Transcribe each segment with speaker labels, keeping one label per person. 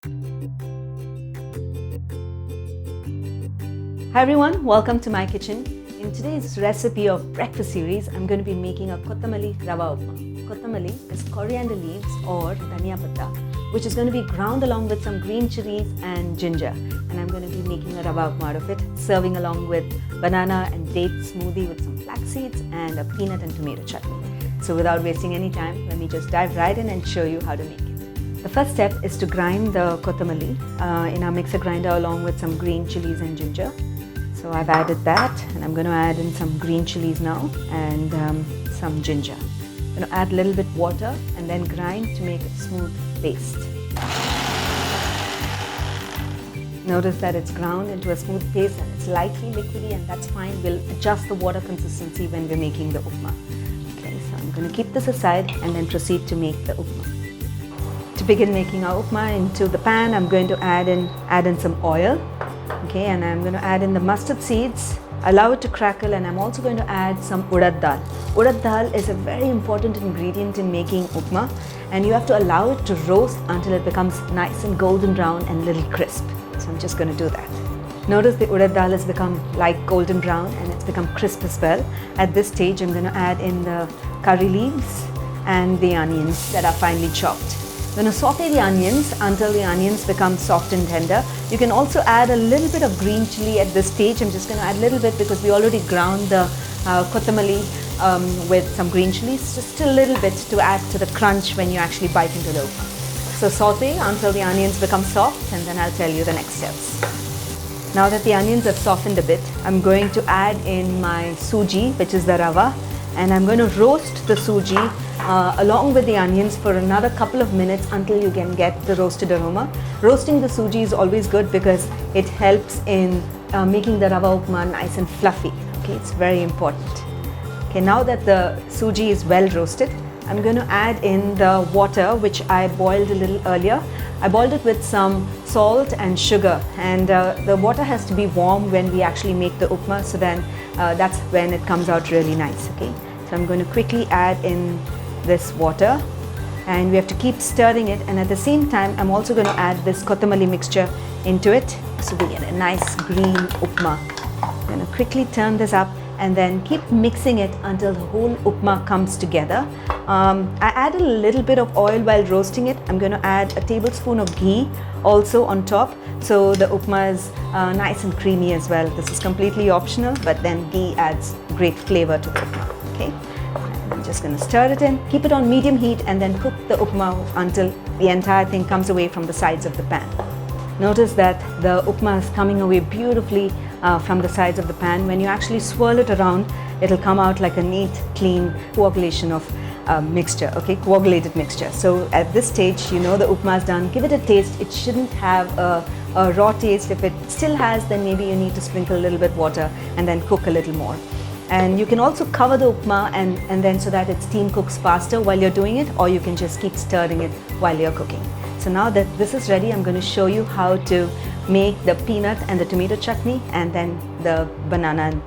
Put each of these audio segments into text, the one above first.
Speaker 1: Hi everyone, welcome to my kitchen. In today's recipe of breakfast series, I'm going to be making a Kothamalli Rava Upma. Kothamalli is coriander leaves or Dhania patta, which is going to be ground along with some green chillies and ginger. And I'm going to be making a Rava Upma out of it, serving along with banana and date smoothie with some flax seeds and a peanut and tomato chutney. So without wasting any time, let me just dive right in and show you how to make it. The first step is to grind the Kothamalli in our mixer grinder along with some green chillies and ginger. So I've added that, and I'm going to add in some green chilies now and some ginger. I'm going to add a little bit water and then grind to make a smooth paste. Notice that it's ground into a smooth paste and it's lightly liquidy, and that's fine. We'll adjust the water consistency when we're making the upma. Okay, so I'm going to keep this aside and then proceed to make the upma. To begin making our upma, into the pan I'm going to add in some oil. Okay, and I'm going to add in the mustard seeds, allow it to crackle, and I'm also going to add some urad dal. Urad dal is a very important ingredient in making upma, and you have to allow it to roast until it becomes nice and golden brown and little crisp. So I'm just going to do that. Notice the urad dal has become light golden brown and it's become crisp as well. At this stage I'm going to add in the curry leaves and the onions that are finely chopped. I'm going to saute the onions until the onions become soft and tender. You can also add a little bit of green chilli at this stage. I'm just going to add a little bit because we already ground the Kothamalli with some green chilies. Just a little bit to add to the crunch when you actually bite into the upma. So saute until the onions become soft, and then I'll tell you the next steps. Now that the onions have softened a bit, I'm going to add in my suji, which is the rava, and I'm going to roast the suji along with the onions for another couple of minutes until you can get the roasted aroma. Roasting the suji is always good because it helps in making the rava upma nice and fluffy. Okay, it's very important. Okay, now that the suji is well roasted, I'm going to add in the water which I boiled a little earlier. I boiled it with some salt and sugar, and the water has to be warm when we actually make the upma, so then that's when it comes out really nice. Okay, so I'm going to quickly add in this water, and we have to keep stirring it, and at the same time I'm also going to add this Kothamalli mixture into it so we get a nice green upma. I'm going to quickly turn this up and then keep mixing it until the whole upma comes together. I added a little bit of oil while roasting it. I'm going to add a tablespoon of ghee also on top, so the upma is nice and creamy as well. This is completely optional, but then ghee adds great flavor to the upma. Okay, I'm just going to stir it in, keep it on medium heat, and then cook the upma until the entire thing comes away from the sides of the pan. Notice that the upma is coming away beautifully from the sides of the pan. When you actually swirl it around, it'll come out like a neat, clean coagulation of mixture, okay, coagulated mixture. So at this stage, you know the upma is done. Give it a taste. It shouldn't have a raw taste. If it still has, then maybe you need to sprinkle a little bit water and then cook a little more. And you can also cover the upma and then so that its steam cooks faster while you're doing it, or you can just keep stirring it while you're cooking. So now that this is ready, I'm going to show you how to make the peanut and the tomato chutney and then the banana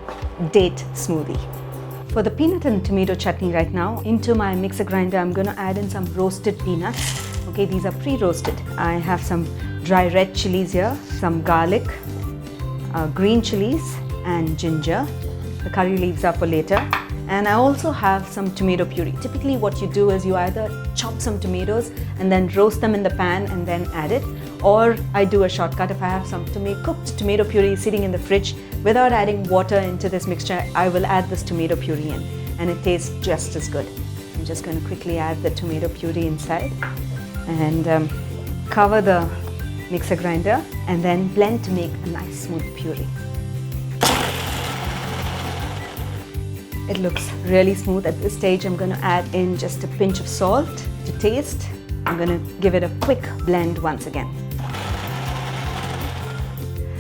Speaker 1: date smoothie. For the peanut and tomato chutney right now, into my mixer grinder, I'm going to add in some roasted peanuts. Okay, these are pre-roasted. I have some dry red chilies here, some garlic, green chilies and ginger. The curry leaves are for later. And I also have some tomato puree. Typically what you do is you either chop some tomatoes and then roast them in the pan and then add it, or I do a shortcut. If I have some cooked tomato puree sitting in the fridge, without adding water into this mixture, I will add this tomato puree in, and it tastes just as good. I'm just going to quickly add the tomato puree inside and cover the mixer grinder and then blend to make a nice smooth puree. It looks really smooth. At this stage, I'm going to add in just a pinch of salt to taste. I'm going to give it a quick blend once again.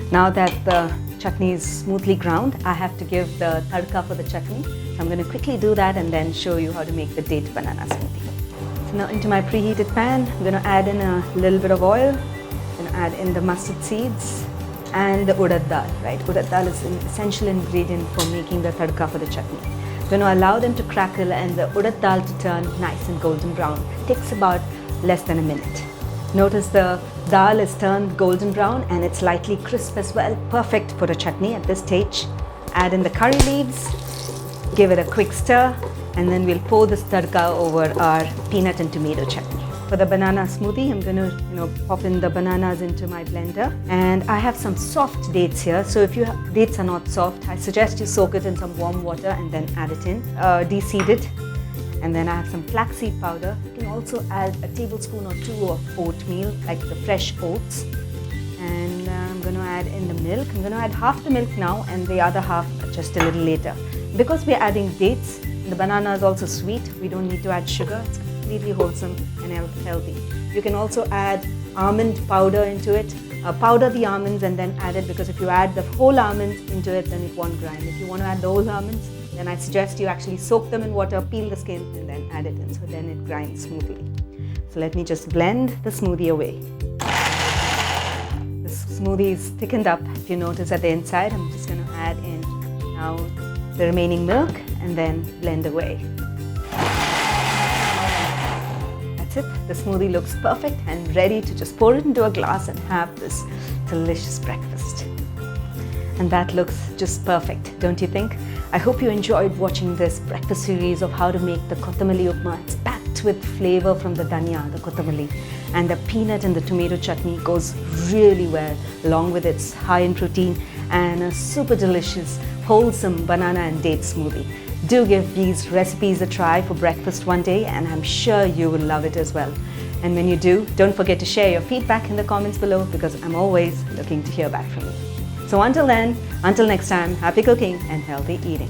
Speaker 1: Now that the chutney is smoothly ground, I have to give the tadka for the chutney. So I'm going to quickly do that and then show you how to make the date banana smoothie. So now into my preheated pan, I'm going to add in a little bit of oil. I'm going to add in the mustard seeds and the urad dal, right? Urad dal is an essential ingredient for making the tadka for the chutney. I'm going to allow them to crackle and the urad dal to turn nice and golden brown. It takes about less than a minute. Notice the dal is turned golden brown and it's lightly crisp as well. Perfect for a chutney at this stage. Add in the curry leaves, give it a quick stir, and then we'll pour this tadka over our peanut and tomato chutney. For the banana smoothie, I'm going to pop in the bananas into my blender, and I have some soft dates here. So if your dates are not soft, I suggest you soak it in some warm water and then add it in, deseeded. And then I have some flaxseed powder. You can also add a tablespoon or two of oatmeal, like the fresh oats. And I'm going to add in the milk. I'm going to add half the milk now and the other half just a little later. Because we're adding dates, the banana is also sweet. We don't need to add sugar. It's completely wholesome and healthy. You can also add almond powder into it. Powder the almonds and then add it, because if you add the whole almonds into it, then it won't grind. If you want to add the whole almonds, then I suggest you actually soak them in water, peel the skin, and then add it in. So then it grinds smoothly. So let me just blend the smoothie away. This smoothie is thickened up. If you notice at the inside, I'm just going to add in now the remaining milk and then blend away. That's it. The smoothie looks perfect and ready to just pour it into a glass and have this delicious breakfast. And that looks just perfect, don't you think? I hope you enjoyed watching this breakfast series of how to make the Kothamalli Upma. It's packed with flavor from the Dhania, the Kothamalli, and the peanut and the tomato chutney goes really well along with its high in protein and a super delicious, wholesome banana and date smoothie. Do give these recipes a try for breakfast one day, and I'm sure you will love it as well. And when you do, don't forget to share your feedback in the comments below, because I'm always looking to hear back from you. So until then, until next time, happy cooking and healthy eating.